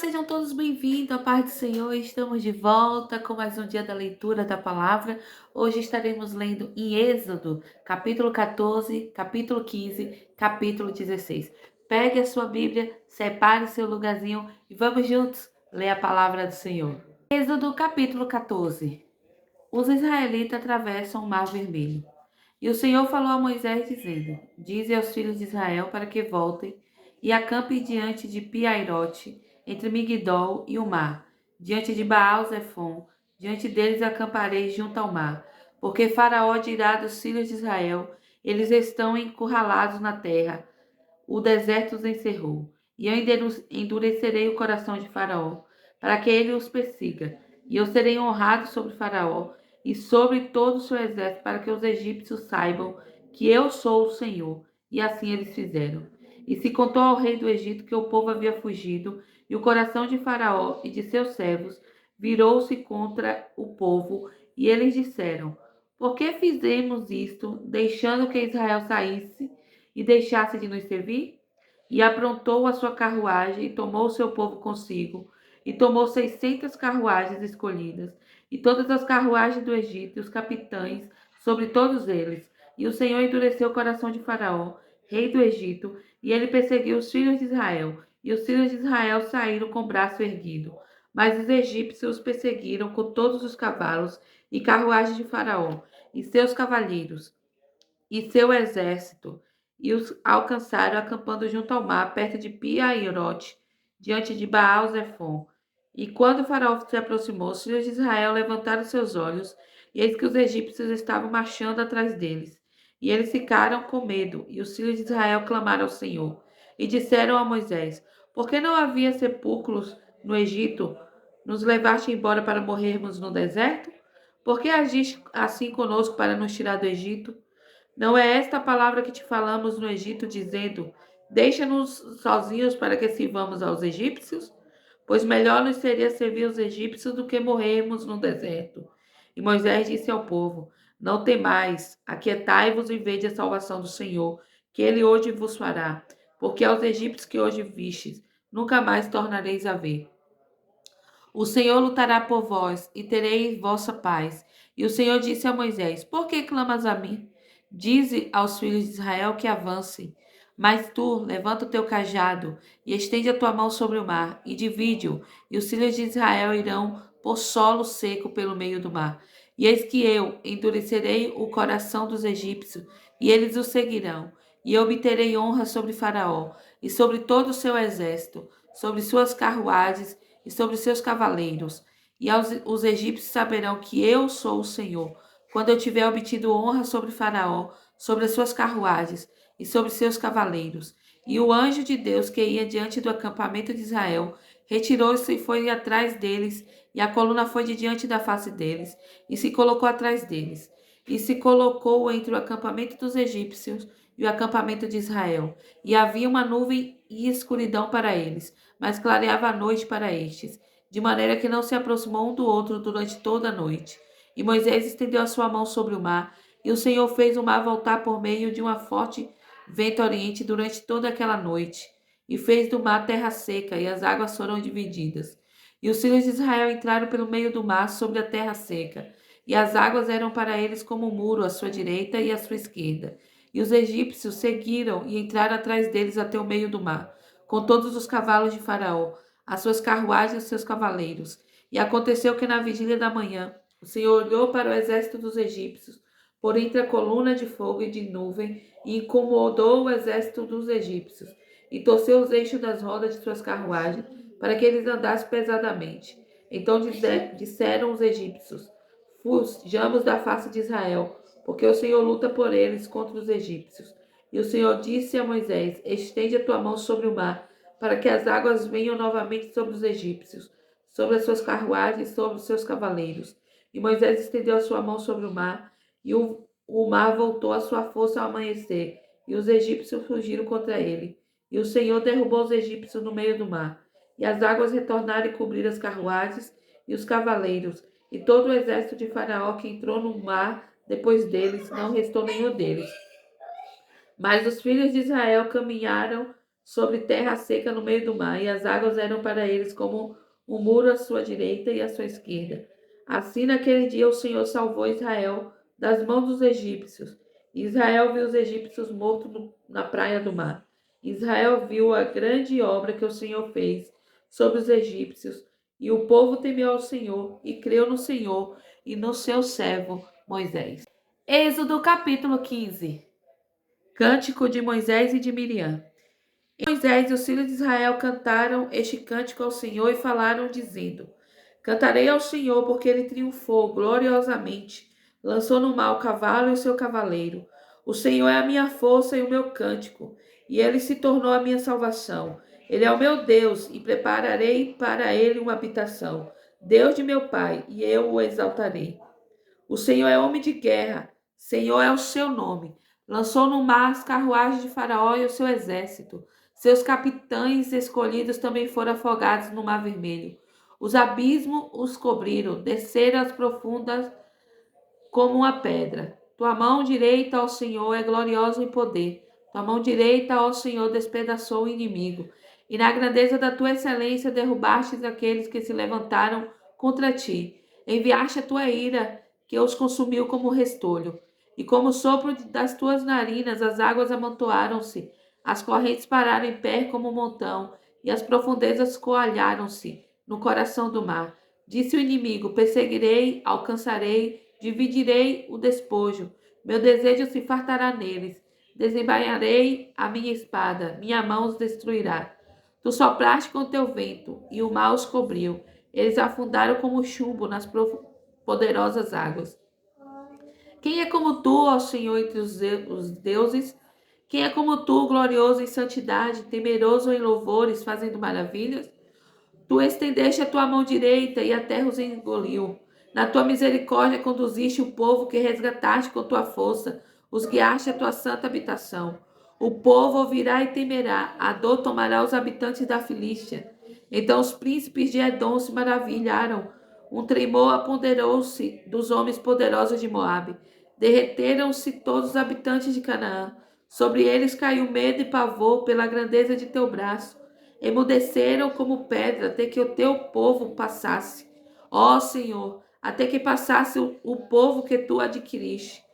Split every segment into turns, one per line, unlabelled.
Sejam todos bem-vindos à paz do Senhor. Estamos de volta com mais um dia da leitura da palavra. Hoje estaremos lendo em Êxodo, capítulo 14, capítulo 15, capítulo 16. Pegue a sua Bíblia, separe seu lugarzinho e vamos juntos ler a palavra do Senhor. Êxodo, capítulo 14. Os israelitas atravessam o Mar Vermelho. E o Senhor falou a Moisés, dizendo: Dize aos filhos de Israel para que voltem e acampem diante de Piairote, entre Migdol e o mar, diante de Baal-Zefon. Diante deles acamparei junto ao mar, porque Faraó dirá dos filhos de Israel: Eles estão encurralados na terra, o deserto os encerrou. E eu endurecerei o coração de Faraó, para que ele os persiga. E eu serei honrado sobre Faraó e sobre todo o seu exército, para que os egípcios saibam que eu sou o Senhor. E assim eles fizeram. E se contou ao rei do Egito que o povo havia fugido, e o coração de Faraó e de seus servos virou-se contra o povo, e eles disseram: Por que fizemos isto, deixando que Israel saísse e deixasse de nos servir? E aprontou a sua carruagem e tomou o seu povo consigo, e tomou 600 carruagens escolhidas, e todas as carruagens do Egito, e os capitães sobre todos eles. E o Senhor endureceu o coração de Faraó, rei do Egito, e ele perseguiu os filhos de Israel. E os filhos de Israel saíram com o braço erguido. Mas os egípcios os perseguiram com todos os cavalos e carruagens de Faraó, e seus cavalheiros e seu exército, e os alcançaram acampando junto ao mar, perto de Pi-Hahirote, diante de Baal-Zefon. E quando o faraó se aproximou, os filhos de Israel levantaram seus olhos, e eis que os egípcios estavam marchando atrás deles. E eles ficaram com medo, e os filhos de Israel clamaram ao Senhor, e disseram a Moisés: Por que não havia sepulcros no Egito? Nos levaste embora para morrermos no deserto? Por que agiste assim conosco para nos tirar do Egito? Não é esta a palavra que te falamos no Egito, dizendo: Deixa-nos sozinhos para que sirvamos aos egípcios? Pois melhor nos seria servir os egípcios do que morrermos no deserto. E Moisés disse ao povo: Não temais, aquietai-vos e vede a salvação do Senhor, que ele hoje vos fará. Porque aos egípcios que hoje vistes, nunca mais tornareis a ver. O Senhor lutará por vós, e tereis vossa paz. E o Senhor disse a Moisés: Por que clamas a mim? Dize aos filhos de Israel que avancem. Mas tu, levanta o teu cajado, e estende a tua mão sobre o mar, e divide-o, e os filhos de Israel irão por solo seco pelo meio do mar. E eis que eu endurecerei o coração dos egípcios, e eles o seguirão. E eu obterei honra sobre Faraó, e sobre todo o seu exército, sobre suas carruagens, e sobre seus cavaleiros. E os egípcios saberão que eu sou o Senhor, quando eu tiver obtido honra sobre Faraó, sobre as suas carruagens e sobre seus cavaleiros. E o anjo de Deus que ia diante do acampamento de Israel retirou-se e foi atrás deles, e a coluna foi de diante da face deles, e se colocou atrás deles. E se colocou entre o acampamento dos egípcios e o acampamento de Israel. E havia uma nuvem e escuridão para eles, mas clareava a noite para estes, de maneira que não se aproximou um do outro durante toda a noite. E Moisés estendeu a sua mão sobre o mar, e o Senhor fez o mar voltar por meio de uma forte vento oriente durante toda aquela noite, e fez do mar terra seca, e as águas foram divididas. E os filhos de Israel entraram pelo meio do mar sobre a terra seca, e as águas eram para eles como um muro à sua direita e à sua esquerda. E os egípcios seguiram e entraram atrás deles até o meio do mar, com todos os cavalos de Faraó, as suas carruagens e os seus cavaleiros. E aconteceu que na vigília da manhã, o Senhor olhou para o exército dos egípcios, por entre a coluna de fogo e de nuvem, e incomodou o exército dos egípcios, e torceu os eixos das rodas de suas carruagens, para que eles andassem pesadamente. Então disseram os egípcios: Fujamos da face de Israel, porque o Senhor luta por eles contra os egípcios. E o Senhor disse a Moisés: Estende a tua mão sobre o mar, para que as águas venham novamente sobre os egípcios, sobre as suas carruagens e sobre os seus cavaleiros. E Moisés estendeu a sua mão sobre o mar, e o mar voltou à sua força ao amanhecer, e os egípcios fugiram contra ele. E o Senhor derrubou os egípcios no meio do mar. E as águas retornaram e cobriram as carruagens e os cavaleiros, e todo o exército de Faraó que entrou no mar depois deles, não restou nenhum deles. Mas os filhos de Israel caminharam sobre terra seca no meio do mar, e as águas eram para eles como um muro à sua direita e à sua esquerda. Assim, naquele dia, o Senhor salvou Israel das mãos dos egípcios. Israel viu os egípcios mortos na praia do mar. Israel viu a grande obra que o Senhor fez sobre os egípcios, e o povo temeu ao Senhor e creu no Senhor e no seu servo Moisés. Êxodo capítulo 15. Cântico de Moisés e de Miriam. E Moisés e os filhos de Israel cantaram este cântico ao Senhor e falaram, dizendo: Cantarei ao Senhor, porque ele triunfou gloriosamente. Lançou no mar o cavalo e o seu cavaleiro. O Senhor é a minha força e o meu cântico, e ele se tornou a minha salvação. Ele é o meu Deus, e prepararei para ele uma habitação. Deus de meu pai, e eu o exaltarei. O Senhor é homem de guerra, Senhor é o seu nome. Lançou no mar as carruagens de Faraó e o seu exército. Seus capitães escolhidos também foram afogados no mar vermelho. Os abismos os cobriram, desceram as profundas como uma pedra. Tua mão direita, ó Senhor, é gloriosa em poder. Tua mão direita, ó Senhor, despedaçou o inimigo. E na grandeza da tua excelência derrubastes aqueles que se levantaram contra ti. Enviaste a tua ira, que os consumiu como restolho. E como o sopro das tuas narinas, as águas amontoaram-se. As correntes pararam em pé como um montão, e as profundezas coalharam-se no coração do mar. Disse o inimigo: perseguirei, alcançarei, dividirei o despojo. Meu desejo se fartará neles. Desembainharei a minha espada, minha mão os destruirá. Tu sopraste com teu vento, e o mar os cobriu. Eles afundaram como chumbo nas poderosas águas. Quem é como tu, ó Senhor, entre os deuses? Quem é como tu, glorioso em santidade, temeroso em louvores, fazendo maravilhas? Tu estendeste a tua mão direita e a terra os engoliu. Na tua misericórdia conduziste o povo que resgataste com tua força, os guiaste à tua santa habitação. O povo ouvirá e temerá, a dor tomará os habitantes da Filístia. Então os príncipes de Edom se maravilharam. Um tremor apoderou-se dos homens poderosos de Moabe. Derreteram-se todos os habitantes de Canaã. Sobre eles caiu medo e pavor pela grandeza de teu braço. Emudeceram como pedra até que o teu povo passasse. Ó Senhor, até que passasse o povo que tu adquiriste.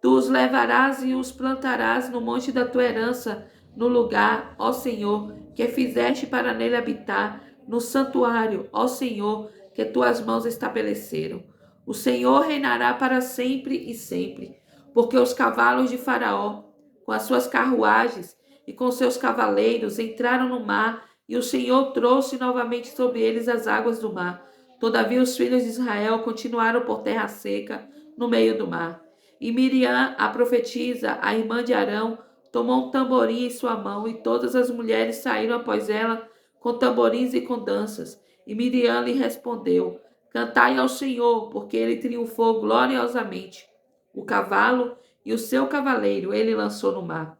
Tu os levarás e os plantarás no monte da tua herança, no lugar, ó Senhor, que fizeste para nele habitar, no santuário, ó Senhor, que tuas mãos estabeleceram. O Senhor reinará para sempre e sempre, porque os cavalos de Faraó, com as suas carruagens e com seus cavaleiros, entraram no mar, e o Senhor trouxe novamente sobre eles as águas do mar. Todavia os filhos de Israel continuaram por terra seca, no meio do mar. E Miriam, a profetisa, a irmã de Arão, tomou um tamborim em sua mão, e todas as mulheres saíram após ela com tamborins e com danças. E Miriam lhe respondeu: Cantai ao Senhor, porque ele triunfou gloriosamente. O cavalo e o seu cavaleiro ele lançou no mar,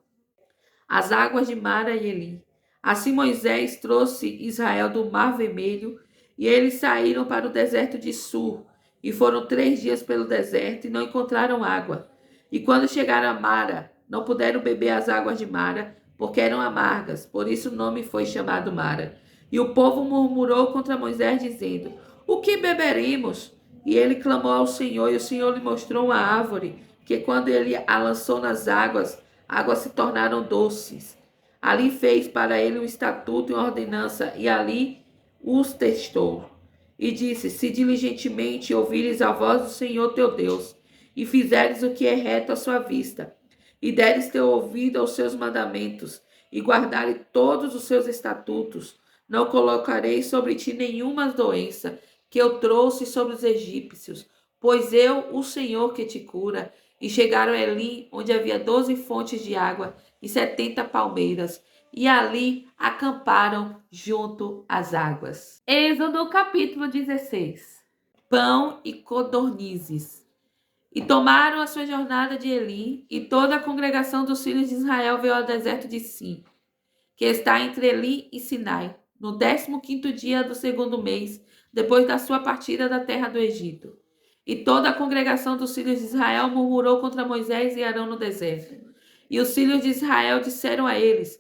as águas de Mara e Elim. Assim Moisés trouxe Israel do Mar Vermelho, e eles saíram para o deserto de Sur, e foram 3 dias pelo deserto, e não encontraram água. E quando chegaram a Mara, não puderam beber as águas de Mara, porque eram amargas, por isso o nome foi chamado Mara. E o povo murmurou contra Moisés, dizendo: O que beberemos? E ele clamou ao Senhor, e o Senhor lhe mostrou uma árvore, que quando ele a lançou nas águas se tornaram doces. Ali fez para ele um estatuto e uma ordenança, e ali os testou. E disse: Se diligentemente ouvires a voz do Senhor teu Deus, e fizeres o que é reto à sua vista, e deres teu ouvido aos seus mandamentos, e guardares todos os seus estatutos, não colocarei sobre ti nenhuma doença que eu trouxe sobre os egípcios, pois eu, o Senhor, que te cura. E chegaram a Elim, onde havia 12 fontes de água e 70 palmeiras, e ali acamparam junto às águas. Êxodo capítulo 16. Pão e codornizes. E tomaram a sua jornada de Elim, e toda a congregação dos filhos de Israel veio ao deserto de Sim, que está entre Elim e Sinai, no 15º dia do segundo mês, depois da sua partida da terra do Egito. E toda a congregação dos filhos de Israel murmurou contra Moisés e Arão no deserto. E os filhos de Israel disseram a eles: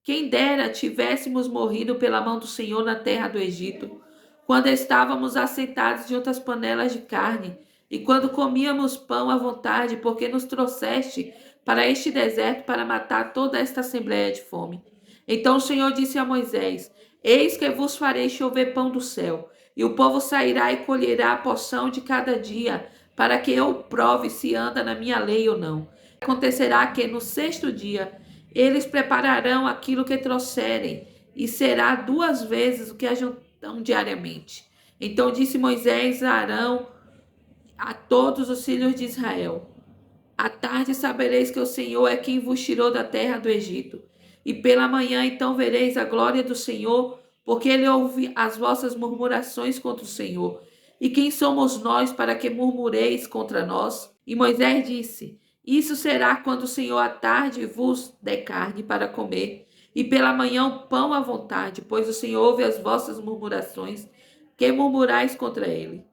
Quem dera tivéssemos morrido pela mão do Senhor na terra do Egito, quando estávamos assentados junto às panelas de carne, e quando comíamos pão à vontade, porque nos trouxeste para este deserto para matar toda esta assembléia de fome. Então o Senhor disse a Moisés: Eis que vos farei chover pão do céu, e o povo sairá e colherá a porção de cada dia, para que eu prove se anda na minha lei ou não. Acontecerá que no sexto dia eles prepararão aquilo que trouxerem, e será 2 vezes o que ajuntam diariamente. Então disse Moisés a Arão, a todos os filhos de Israel: À tarde sabereis que o Senhor é quem vos tirou da terra do Egito. E pela manhã então vereis a glória do Senhor, porque ele ouve as vossas murmurações contra o Senhor. E quem somos nós para que murmureis contra nós? E Moisés disse: Isso será quando o Senhor à tarde vos der carne para comer, e pela manhã o pão à vontade, pois o Senhor ouve as vossas murmurações, que murmurais contra ele.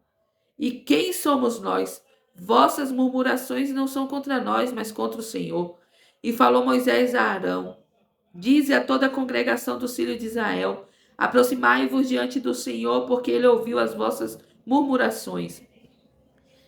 E quem somos nós? Vossas murmurações não são contra nós, mas contra o Senhor. E falou Moisés a Arão: Dize a toda a congregação dos filhos de Israel: Aproximai-vos diante do Senhor, porque ele ouviu as vossas murmurações.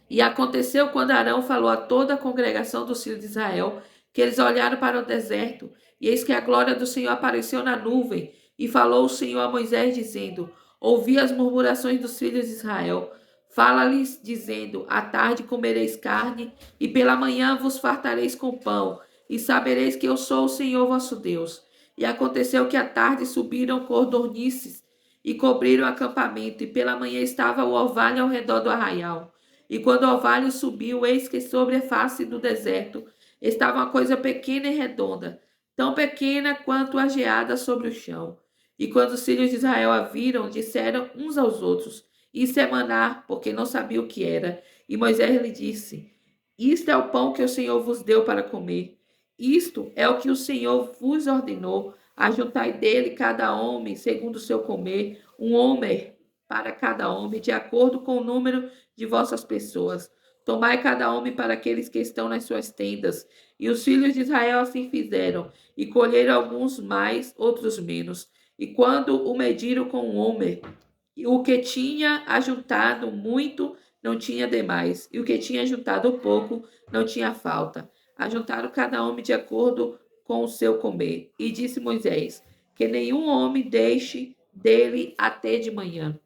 E aconteceu quando Arão falou a toda a congregação dos filhos de Israel, que eles olharam para o deserto, e eis que a glória do Senhor apareceu na nuvem, e falou o Senhor a Moisés, dizendo: Ouvi as murmurações dos filhos de Israel. Fala-lhes, dizendo: À tarde comereis carne, e pela manhã vos fartareis com pão, e sabereis que eu sou o Senhor vosso Deus. E aconteceu que à tarde subiram codornizes e cobriram o acampamento, e pela manhã estava o orvalho ao redor do arraial. E quando o orvalho subiu, eis que sobre a face do deserto estava uma coisa pequena e redonda, tão pequena quanto a geada sobre o chão. E quando os filhos de Israel a viram, disseram uns aos outros: Isso é maná, porque não sabia o que era. E Moisés lhe disse: Isto é o pão que o Senhor vos deu para comer. Isto é o que o Senhor vos ordenou. Ajuntai dele cada homem, segundo o seu comer, um homer para cada homem, de acordo com o número de vossas pessoas. Tomai cada homem para aqueles que estão nas suas tendas. E os filhos de Israel assim fizeram, e colheram alguns mais, outros menos. E quando o mediram com um homer, o que tinha ajuntado muito não tinha demais, e o que tinha ajuntado pouco não tinha falta. Ajuntaram cada homem de acordo com o seu comer. E disse Moisés: Que nenhum homem deixe dele até de manhã.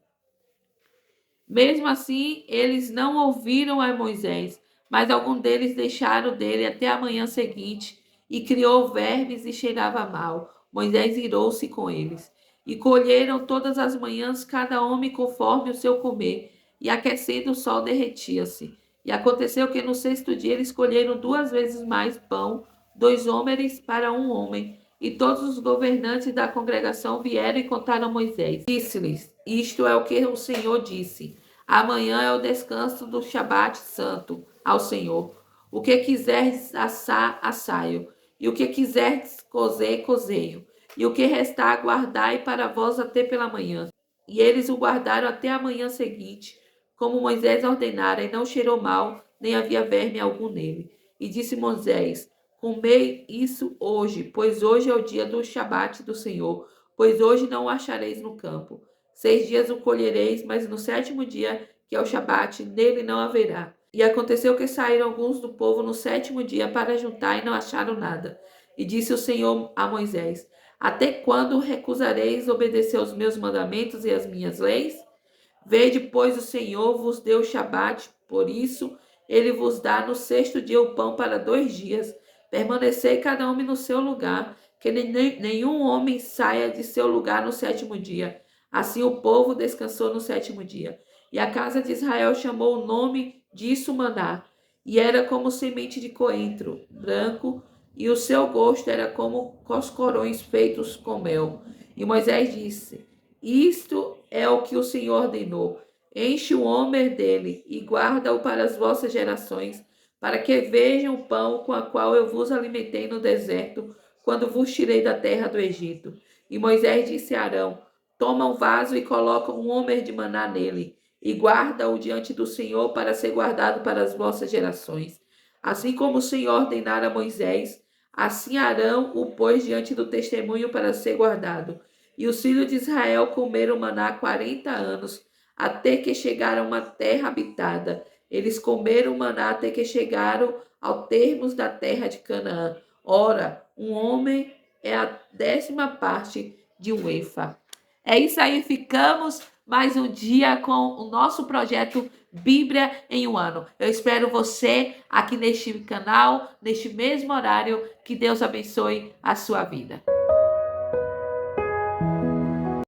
Mesmo assim, eles não ouviram a Moisés, mas algum deles deixaram dele até a manhã seguinte, e criou vermes e cheirava mal. Moisés irou-se com eles. E colheram todas as manhãs cada homem conforme o seu comer, e aquecendo o sol derretia-se. E aconteceu que no sexto dia eles colheram 2 vezes mais pão, 2 hómeres para um homem. E todos os governantes da congregação vieram e contaram a Moisés. Disse-lhes: Isto é o que o Senhor disse. Amanhã é o descanso do Shabat santo ao Senhor. O que quiseres assar, assaio. E o que quiseres cozer, cozeio. E o que restar, guardai para vós até pela manhã. E eles o guardaram até a manhã seguinte, como Moisés ordenara, e não cheirou mal, nem havia verme algum nele. E disse Moisés: Comei isso hoje, pois hoje é o dia do Shabat do Senhor, pois hoje não o achareis no campo. 6 dias o colhereis, mas no sétimo dia, que é o Shabat, nele não haverá. E aconteceu que saíram alguns do povo no sétimo dia para juntar e não acharam nada. E disse o Senhor a Moisés: Até quando recusareis obedecer aos meus mandamentos e às minhas leis? Vede, pois, o Senhor vos deu o Shabat, por isso ele vos dá no sexto dia o pão para 2 dias. Permanecei cada homem no seu lugar, que nenhum homem saia de seu lugar no sétimo dia. Assim o povo descansou no sétimo dia. E a casa de Israel chamou o nome disso maná, e era como semente de coentro, branco, e o seu gosto era como coscorões feitos com mel. E Moisés disse: Isto é o que o Senhor ordenou. Enche o homer dele e guarda-o para as vossas gerações, para que vejam o pão com a qual eu vos alimentei no deserto, quando vos tirei da terra do Egito. E Moisés disse a Arão: Toma um vaso e coloca um homer de maná nele, e guarda-o diante do Senhor para ser guardado para as vossas gerações. Assim como o Senhor ordenara a Moisés, Assim Arão o pôs diante do testemunho para ser guardado. E os filhos de Israel comeram maná 40 anos, até que chegaram a uma terra habitada. Eles comeram maná até que chegaram ao termos da terra de Canaã. Ora, um homem é a 10ª parte de um efa. É isso aí, ficamos mais um dia com o nosso projeto Bíblia em um ano. Eu espero você aqui neste canal, neste mesmo horário. Que Deus abençoe a sua vida.